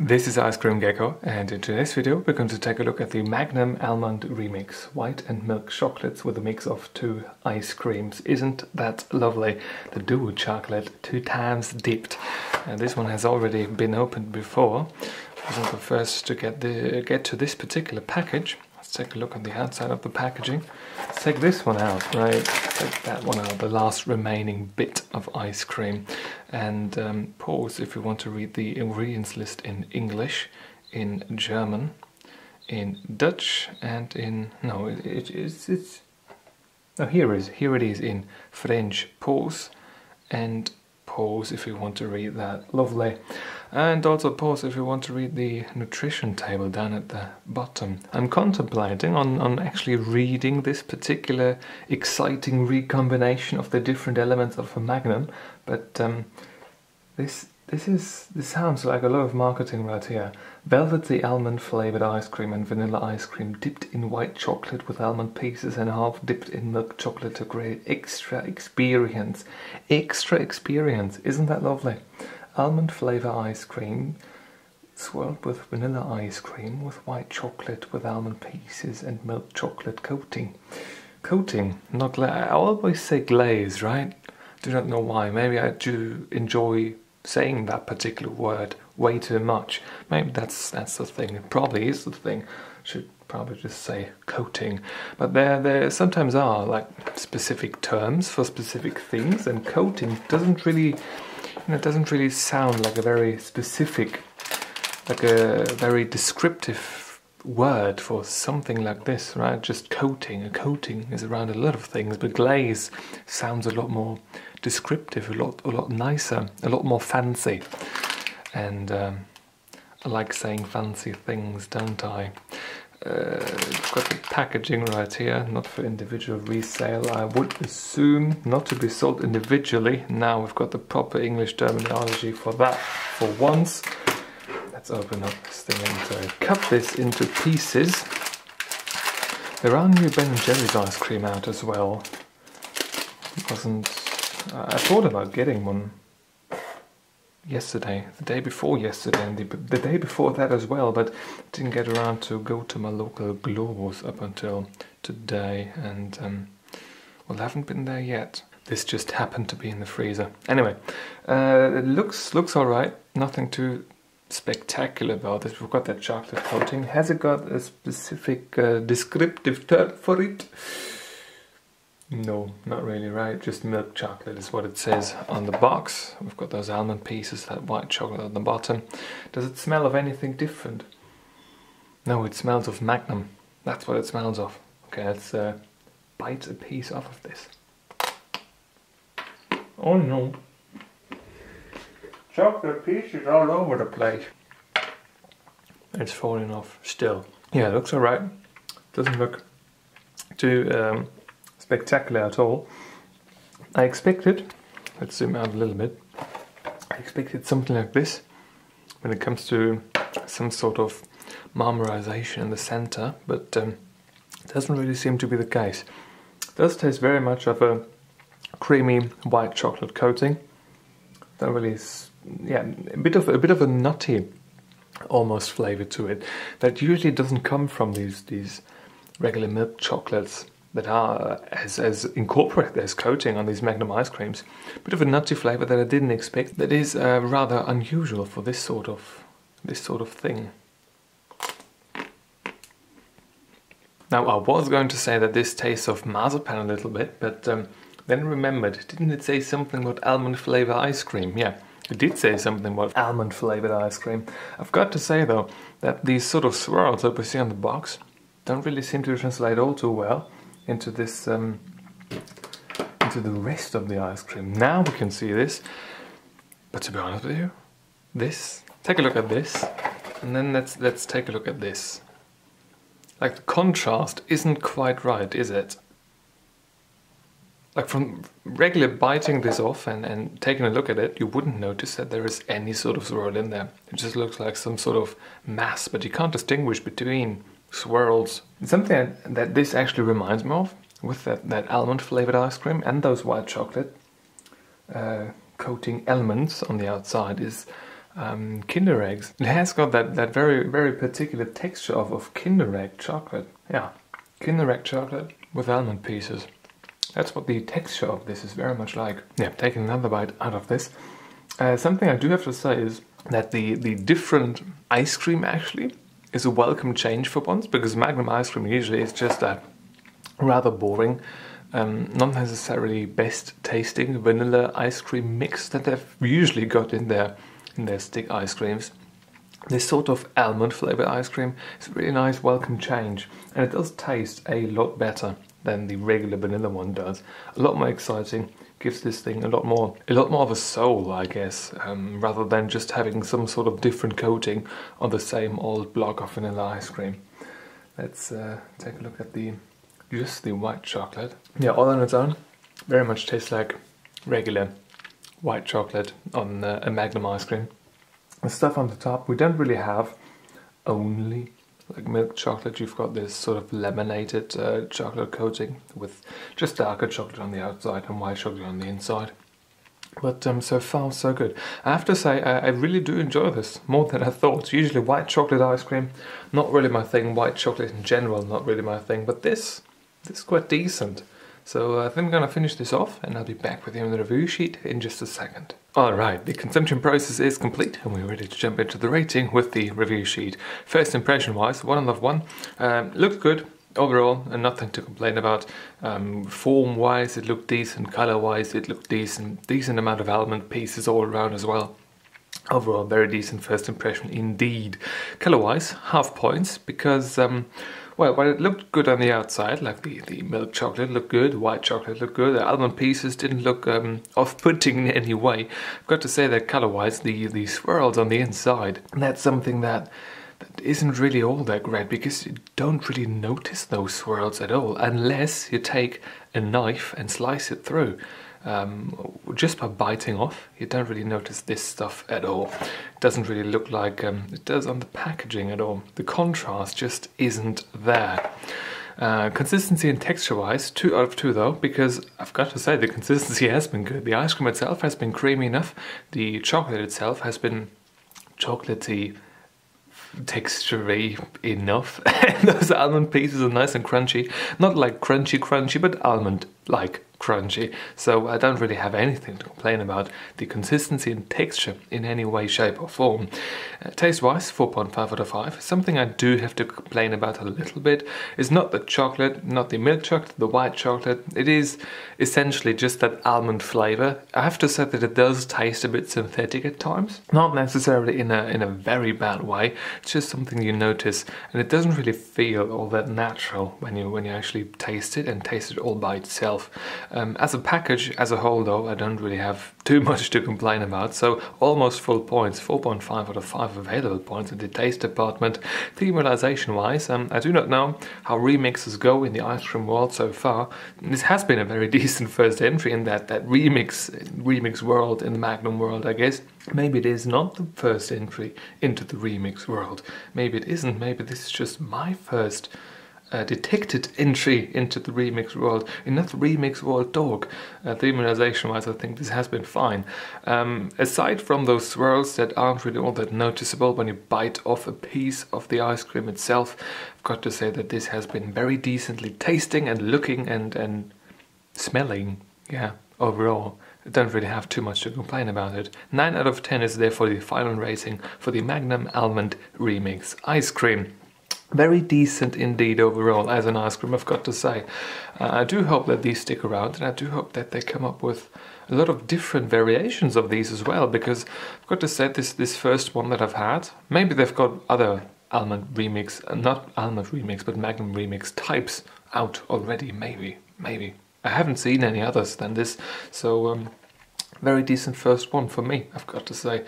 This is Ice Cream Gecko, and in today's video we're going to take a look at the Magnum Almond remix. White and milk chocolates with a mix of two ice creams. Isn't that lovely? The duo chocolate 2 times dipped. And this one has already been opened before. I wasn't the first to get to this particular package. Let's take a look on the outside of the packaging. Let's take this one out, right? Take that one out, the last remaining bit of ice cream. And pause if you want to read the ingredients list in English, in German, in Dutch, and in... no, here it is in French. Pause and pause if you want to read that. Lovely. And also pause if you want to read the nutrition table down at the bottom. I'm contemplating on actually reading this particular exciting recombination of the different elements of a Magnum, but this sounds like a lot of marketing right here. Velvety almond flavored ice cream and vanilla ice cream dipped in white chocolate with almond pieces and half dipped in milk chocolate to create extra experience. Extra experience, isn't that lovely? Almond flavor ice cream swirled with vanilla ice cream with white chocolate with almond pieces and milk chocolate coating. Coating, not glaze. I always say glaze, right? Do not know why. Maybe I do enjoy saying that particular word way too much. Maybe that's the thing. It probably is the thing. Should probably just say coating. But there sometimes are like specific terms for specific things, and coating doesn't really, it doesn't really sound like a very specific, like a very descriptive word for something like this, right? Just coating. A coating is around a lot of things, but glaze sounds a lot more descriptive, a lot nicer, a lot more fancy. And I like saying fancy things, don't I? We've got the packaging right here, not for individual resale. I would assume not to be sold individually. Now we've got the proper English terminology for that for once. Let's open up this thing and cut this into pieces. There are new Ben & Jerry's ice cream out as well. I thought about getting one yesterday, the day before yesterday, and the day before that as well, but didn't get around to go to my local Globus up until today, and well, haven't been there yet. This just happened to be in the freezer. Anyway, it looks alright. Nothing too spectacular about this. We've got that chocolate coating. Has it got a specific descriptive term for it? No, not really, right? Just milk chocolate is what it says on the box. We've got those almond pieces, that white chocolate at the bottom. Does it smell of anything different? No, it smells of Magnum. That's what it smells of. Okay, let's bite a piece off of this. Oh no. Chocolate pieces all over the place. It's falling off still. Yeah, it looks alright. Doesn't look too spectacular at all. I expected, let's zoom out a little bit, I expected something like this when it comes to some sort of marmorization in the center, but it doesn't really seem to be the case. It does taste very much of a creamy white chocolate coating. Don't really, yeah, a bit of a nutty almost flavor to it that usually doesn't come from these regular milk chocolates that are as incorporate this coating on these Magnum ice creams. A bit of a nutty flavor that I didn't expect. That is rather unusual for this sort of thing. Now, I was going to say that this tastes of marzipan a little bit, but then remembered, didn't it say something about almond flavor ice cream? Yeah, it did say something about almond flavored ice cream. I've got to say though that these sort of swirls that we see on the box don't really seem to translate all too well into this, into the rest of the ice cream. Now we can see this, but to be honest with you, take a look at this, and then let's take a look at this. Like, the contrast isn't quite right, is it? Like, from regular biting this off and taking a look at it, you wouldn't notice that there is any sort of swirl in there. It just looks like some sort of mass, but you can't distinguish between swirls. Something that this actually reminds me of, with that almond flavored ice cream and those white chocolate coating elements on the outside, is Kinder eggs. It has got that very, very particular texture of Kinder egg chocolate. Yeah, Kinder egg chocolate with almond pieces. That's what the texture of this is very much like. Yeah, taking another bite out of this. Something I do have to say is that the different ice cream actually is a welcome change for once, because Magnum ice cream usually is just that rather boring, not necessarily best tasting vanilla ice cream mix that they've usually got in their stick ice creams. This sort of almond flavored ice cream is a really nice welcome change, and it does taste a lot better than the regular vanilla one does. A lot more exciting, gives this thing a lot more of a soul, I guess, rather than just having some sort of different coating on the same old block of vanilla ice cream. Let's take a look at just the white chocolate. Yeah, all on its own, very much tastes like regular white chocolate on a Magnum ice cream. The stuff on the top, we don't really have only like milk chocolate. You've got this sort of laminated chocolate coating with just darker chocolate on the outside and white chocolate on the inside. But so far so good. I have to say I really do enjoy this more than I thought. Usually white chocolate ice cream, not really my thing. White chocolate in general, not really my thing. But this is quite decent. So I think I'm going to finish this off, and I'll be back with you on the review sheet in just a second. Alright, the consumption process is complete, and we're ready to jump into the rating with the review sheet. First impression wise, 1 out of 1. Looked good overall, and nothing to complain about. Form wise, it looked decent. Color wise, it looked decent. Decent amount of almond pieces all around as well. Overall, very decent first impression indeed. Color wise, half points, because well, it looked good on the outside, like the milk chocolate looked good, white chocolate looked good, the almond pieces didn't look off-putting in any way. I've got to say that colour-wise, the swirls on the inside, that's something that isn't really all that great, because you don't really notice those swirls at all, unless you take a knife and slice it through. Just by biting off, you don't really notice this stuff at all. It doesn't really look like it does on the packaging at all. The contrast just isn't there. Consistency and texture wise, 2 out of 2 though, because I've got to say the consistency has been good. The ice cream itself has been creamy enough. The chocolate itself has been chocolatey, texture-y enough. And those almond pieces are nice and crunchy. Not like crunchy, but almond-like crunchy. So I don't really have anything to complain about the consistency and texture in any way, shape or form. Taste-wise, 4.5 out of 5. Something I do have to complain about a little bit is not the chocolate, not the milk chocolate, the white chocolate. It is essentially just that almond flavor. I have to say that it does taste a bit synthetic at times. Not necessarily in a very bad way. It's just something you notice, and it doesn't really feel all that natural when you actually taste it and taste it all by itself. As a package, as a whole though, I don't really have too much to complain about, so almost full points, 4.5 out of 5 available points in the taste department. Theme realization wise, I do not know how remixes go in the ice cream world so far. This has been a very decent first entry in that remix world, in the Magnum world, I guess. Maybe it is not the first entry into the remix world. Maybe it isn't. Maybe this is just my first detected entry into the remix world. In that remix world talk, themeization wise, I think this has been fine. Aside from those swirls that aren't really all that noticeable when you bite off a piece of the ice cream itself, I've got to say that this has been very decently tasting and looking and smelling. Yeah, overall, I don't really have too much to complain about it. 9 out of 10 is therefore the final rating for the Magnum Almond Remix ice cream. Very decent indeed overall as an ice cream, I've got to say. I do hope that these stick around, and I do hope that they come up with a lot of different variations of these as well, because I've got to say this first one that I've had, maybe they've got other almond remix, not almond remix, but Magnum remix types out already, maybe. I haven't seen any others than this, so very decent first one for me, I've got to say.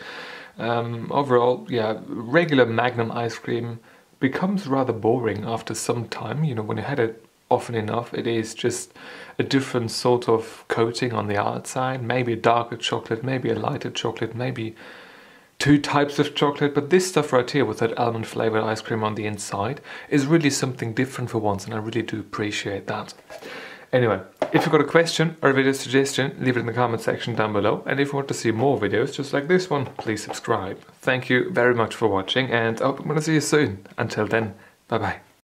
Overall, yeah, regular Magnum ice cream becomes rather boring after some time. You know, when you had it often enough, it is just a different sort of coating on the outside, maybe a darker chocolate, maybe a lighter chocolate, maybe 2 types of chocolate, but this stuff right here with that almond flavored ice cream on the inside is really something different for once, and I really do appreciate that. Anyway, if you've got a question or a video suggestion, leave it in the comment section down below. And if you want to see more videos just like this one, please subscribe. Thank you very much for watching, and I hope I'm going to see you soon. Until then, bye bye.